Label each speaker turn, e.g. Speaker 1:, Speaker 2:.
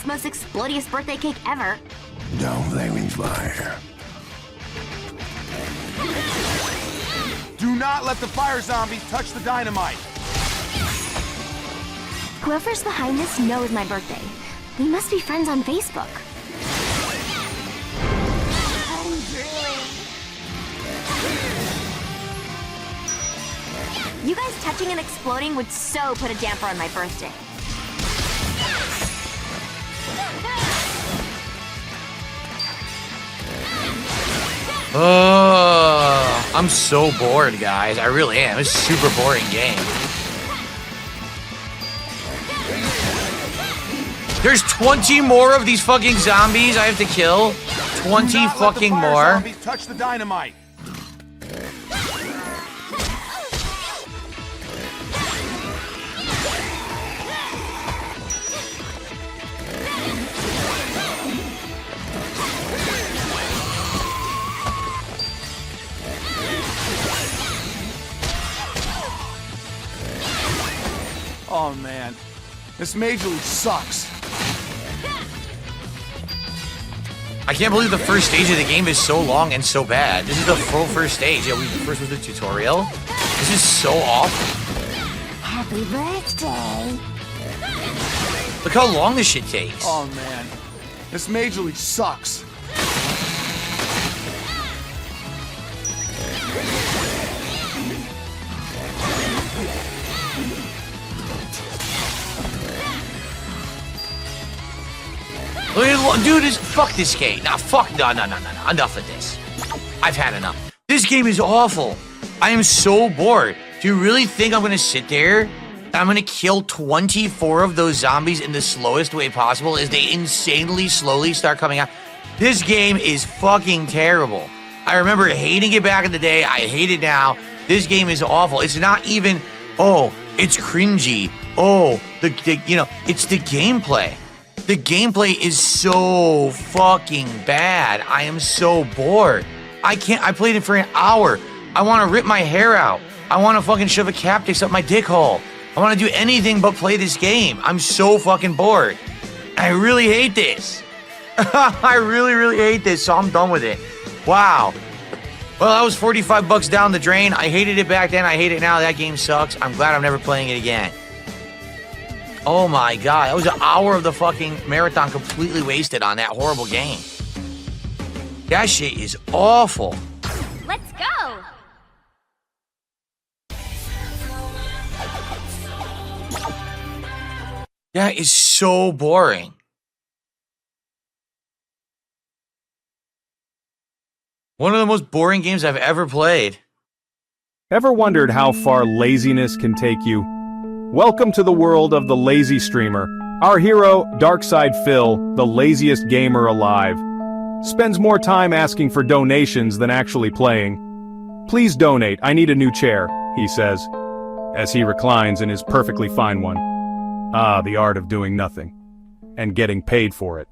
Speaker 1: best, most explodious birthday cake ever.
Speaker 2: Don't flaming fire.
Speaker 3: Do not let the fire zombies touch the dynamite.
Speaker 1: Whoever's behind this knows my birthday. We must be friends on Facebook. I'm drooling. You guys touching and exploding would so put a damper on my birthday.
Speaker 4: I'm so bored, guys. I really am. It's a super boring game. There's 20 more of these fucking zombies I have to kill. 20 fucking more.
Speaker 3: Zombies touch the dynamite. Oh man, this Major League sucks.
Speaker 4: I can't believe the first stage of the game is so long and so bad. This is the full first stage. Yeah, we first was the tutorial. This is so awful.
Speaker 1: Happy birthday.
Speaker 4: Look how long this shit takes.
Speaker 3: Oh man, this Major League sucks.
Speaker 4: Dude, fuck this game. Nah, fuck, no. Enough of this. I've had enough. This game is awful. I am so bored. Do you really think I'm gonna sit there and I'm gonna kill 24 of those zombies in the slowest way possible as they insanely slowly start coming out? This game is fucking terrible. I remember hating it back in the day. I hate it now. This game is awful. It's not even, oh, it's cringy. Oh, it's the gameplay. The gameplay is so fucking bad. I am so bored. I played it for an hour. I want to rip my hair out. I want to fucking shove a cactus up my dick hole. I want to do anything but play this game. I'm so fucking bored. I really hate this. I really hate this, so I'm done with it. Wow. Well, that was 45 bucks down the drain. I hated it back then. I hate it now. That game sucks. I'm glad I'm never playing it again. Oh my god, that was an hour of the fucking marathon completely wasted on that horrible game. That shit is awful.
Speaker 1: Let's go.
Speaker 4: That is so boring. One of the most boring games I've ever played.
Speaker 5: Ever wondered how far laziness can take you? Welcome to the world of the lazy streamer. Our hero, Darkside Phil, the laziest gamer alive, spends more time asking for donations than actually playing. Please donate, I need a new chair, he says, as he reclines in his perfectly fine one. Ah, the art of doing nothing. And getting paid for it.